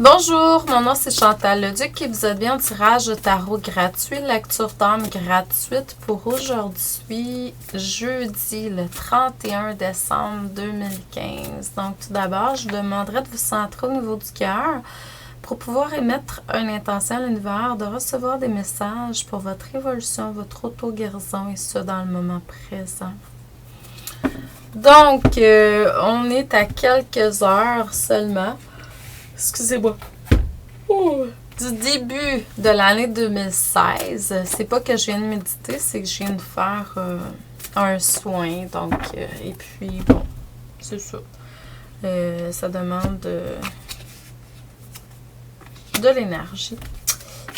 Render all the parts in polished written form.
Bonjour, mon nom c'est Chantal Leduc qui vous aide bien au tirage de tarot gratuit, lecture d'âme gratuite pour aujourd'hui, jeudi le 31 décembre 2015. Donc tout d'abord, je vous demanderai de vous centrer au niveau du cœur pour pouvoir émettre une intention à l'univers de recevoir des messages pour votre évolution, votre auto-guérison et ce dans le moment présent. Donc, on est à quelques heures seulement. Excusez-moi. Du début de l'année 2016. C'est pas que je viens de méditer, c'est que je viens de faire un soin. Donc, et puis, bon, c'est ça. Ça demande de l'énergie.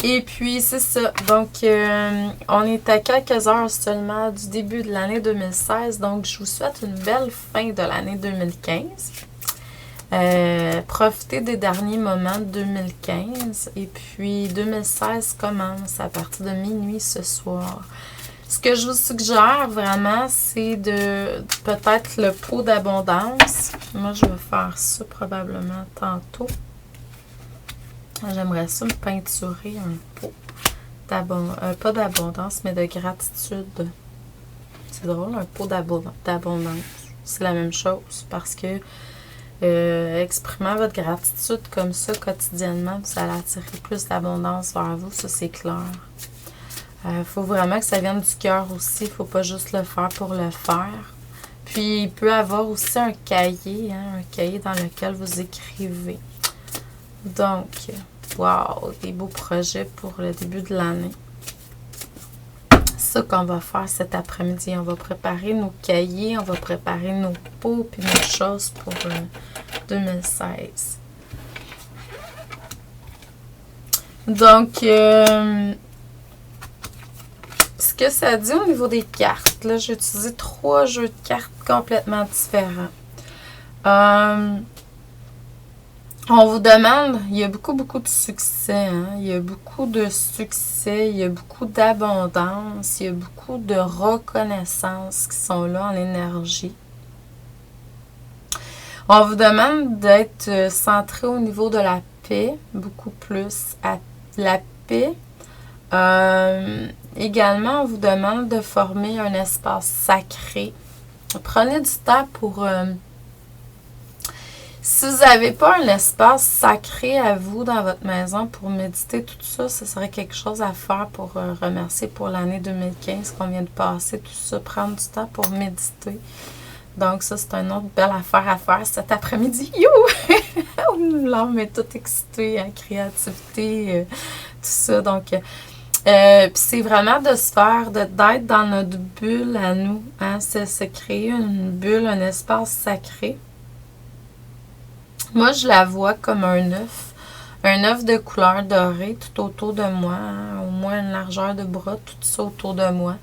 Et puis, c'est ça. Donc, on est à quelques heures seulement du début de l'année 2016. Donc, je vous souhaite une belle fin de l'année 2015. Profitez des derniers moments de 2015 et puis 2016 commence à partir de minuit ce soir. Ce que je vous suggère vraiment, c'est de peut-être le pot d'abondance. Moi, je vais faire ça probablement tantôt. J'aimerais ça me peinturer un pot d'abondance, pas d'abondance, mais de gratitude. C'est drôle, un pot d'abondance. C'est la même chose parce que exprimant votre gratitude comme ça quotidiennement, vous allez attirer plus d'abondance vers vous, ça c'est clair. Faut vraiment que ça vienne du cœur aussi, il ne faut pas juste le faire pour le faire. Puis il peut y avoir aussi un cahier dans lequel vous écrivez. Donc, wow, des beaux projets pour le début de l'année. C'est ça qu'on va faire cet après-midi. On va préparer nos cahiers, on va préparer nos pots et nos choses pour 2016. Donc, ce que ça dit au niveau des cartes, là, j'ai utilisé 3 jeux de cartes complètement différents. On vous demande, il y a beaucoup de succès, il y a beaucoup de succès, il y a beaucoup d'abondance, il y a beaucoup de reconnaissance qui sont là en énergie. On vous demande d'être centré au niveau de la paix, beaucoup plus à la paix. Également, on vous demande de former un espace sacré. Prenez du temps pour... si vous n'avez pas un espace sacré à vous dans votre maison pour méditer tout ça, ce serait quelque chose à faire pour remercier pour l'année 2015 qu'on vient de passer, tout ça, prendre du temps pour méditer. Donc ça, c'est une autre belle affaire à faire cet après-midi. You! L'âme est toute excitée, créativité, tout ça. Donc, puis c'est vraiment de se faire, d'être dans notre bulle à nous. C'est se créer une bulle, un espace sacré. Moi, je la vois comme un œuf de couleur dorée tout autour de moi, au moins une largeur de bras, tout ça autour de moi.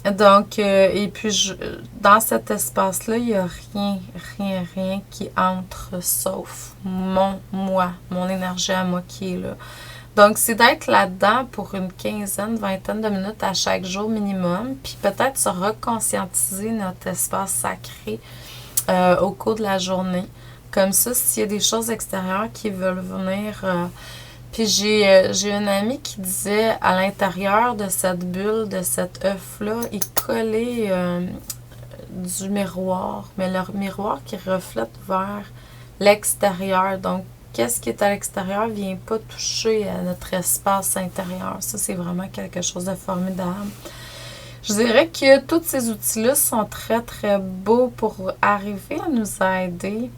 Donc, et puis, dans cet espace-là, il n'y a rien qui entre, sauf mon énergie à moi qui est là. Donc, c'est d'être là-dedans pour une vingtaine de minutes à chaque jour minimum, puis peut-être se reconscientiser notre espace sacré au cours de la journée. Comme ça, s'il y a des choses extérieures qui veulent venir... puis j'ai une amie qui disait à l'intérieur de cette bulle, de cet œuf-là, il collait du miroir, mais le miroir qui reflète vers l'extérieur. Donc, qu'est-ce qui est à l'extérieur ne vient pas toucher à notre espace intérieur. Ça, c'est vraiment quelque chose de formidable. Je dirais que tous ces outils-là sont très, très beaux pour arriver à nous aider.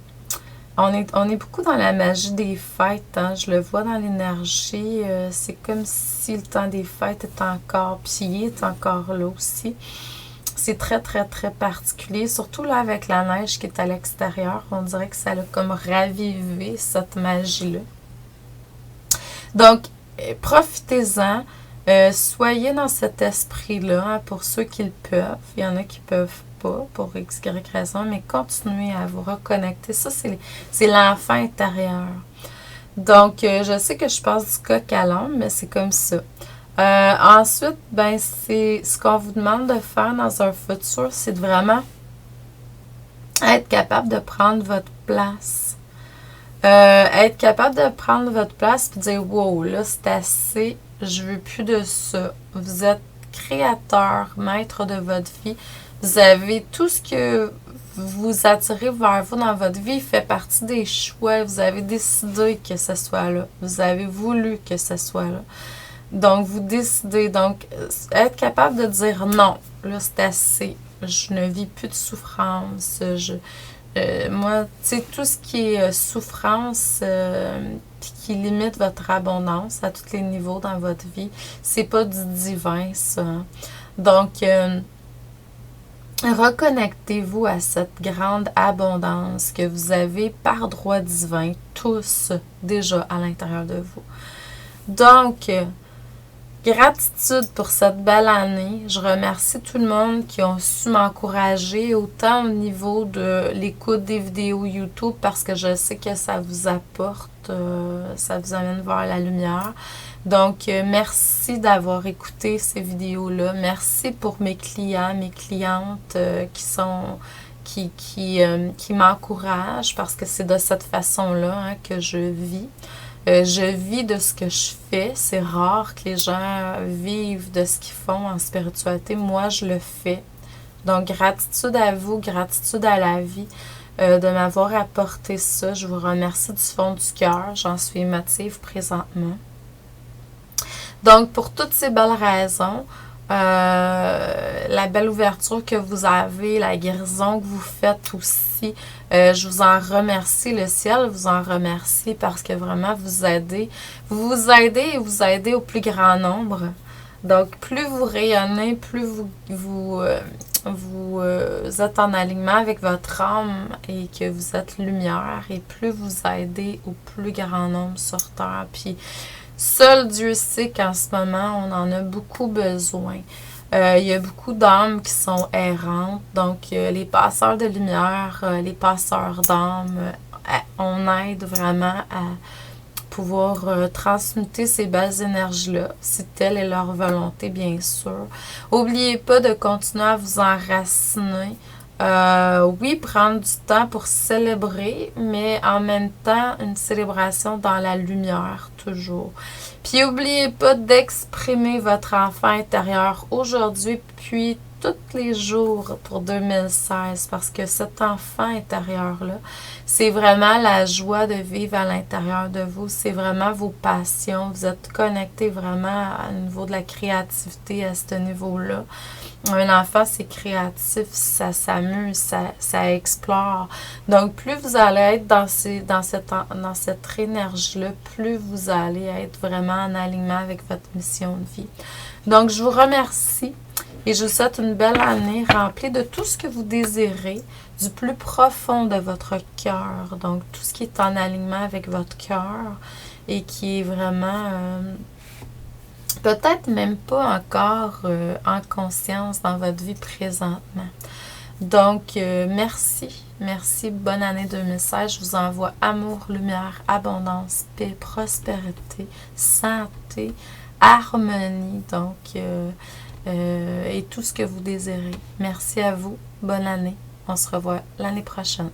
On est beaucoup dans la magie des fêtes, je le vois dans l'énergie, c'est comme si le temps des fêtes est encore, puis il est encore là aussi. C'est très, très, très particulier, surtout là avec la neige qui est à l'extérieur, on dirait que ça a comme ravivé cette magie-là. Donc, profitez-en, soyez dans cet esprit-là, pour ceux qui le peuvent, il y en a qui peuvent pas pour x, y raison, mais continuez à vous reconnecter. Ça, c'est l'enfant intérieur. Donc, je sais que je passe du coq à l'âne, mais c'est comme ça. Ensuite, ben, c'est ce qu'on vous demande de faire dans un futur, c'est de vraiment être capable de prendre votre place. Être capable de prendre votre place et dire wow, là c'est assez, je veux plus de ça. Vous êtes créateur, maître de votre vie. Vous avez tout ce que vous attirez vers vous dans votre vie fait partie des choix. Vous avez décidé que ce soit là. Vous avez voulu que ce soit là. Donc, vous décidez. Donc, être capable de dire non, là, c'est assez. Je ne vis plus de souffrance. Moi, tu sais, tout ce qui est souffrance puis qui limite votre abondance à tous les niveaux dans votre vie, c'est pas du divin, ça. Donc, reconnectez-vous à cette grande abondance que vous avez par droit divin, tous déjà à l'intérieur de vous. Donc, gratitude pour cette belle année. Je remercie tout le monde qui ont su m'encourager, autant au niveau de l'écoute des vidéos YouTube, parce que je sais que ça vous apporte, ça vous amène vers la lumière. Donc, merci d'avoir écouté ces vidéos-là. Merci pour mes clients, mes clientes qui m'encouragent, parce que c'est de cette façon-là que je vis. Je vis de ce que je fais. C'est rare que les gens vivent de ce qu'ils font en spiritualité. Moi, je le fais. Donc, gratitude à vous, gratitude à la vie de m'avoir apporté ça. Je vous remercie du fond du cœur. J'en suis émotive présentement. Donc, pour toutes ces belles raisons, la belle ouverture que vous avez, la guérison que vous faites aussi, je vous en remercie, le ciel vous en remercie parce que vraiment vous aidez et vous aidez au plus grand nombre. Donc, plus vous rayonnez, plus vous êtes en alignement avec votre âme et que vous êtes lumière, et plus vous aidez au plus grand nombre sur Terre. Puis, seul Dieu sait qu'en ce moment, on en a beaucoup besoin. Il y a beaucoup d'âmes qui sont errantes. Donc, les passeurs de lumière, les passeurs d'âmes, on aide vraiment à pouvoir transmuter ces belles énergies-là, si telle est leur volonté, bien sûr. N'oubliez pas de continuer à vous enraciner. Oui, prendre du temps pour célébrer, mais en même temps, une célébration dans la lumière, toujours. Puis, n'oubliez pas d'exprimer votre enfant intérieur aujourd'hui, puis tous les jours pour 2016, parce que cet enfant intérieur-là, c'est vraiment la joie de vivre à l'intérieur de vous. C'est vraiment vos passions. Vous êtes connecté vraiment au niveau de la créativité à ce niveau-là. Un enfant, c'est créatif, ça s'amuse, ça explore. Donc, plus vous allez être dans cette énergie-là, plus vous allez être vraiment en alignement avec votre mission de vie. Donc, je vous remercie et je vous souhaite une belle année remplie de tout ce que vous désirez, du plus profond de votre cœur. Donc, tout ce qui est en alignement avec votre cœur et qui est vraiment... peut-être même pas encore en conscience dans votre vie présentement. Donc, merci. Merci. Bonne année 2016. Je vous envoie amour, lumière, abondance, paix, prospérité, santé, harmonie. Donc, et tout ce que vous désirez. Merci à vous. Bonne année. On se revoit l'année prochaine.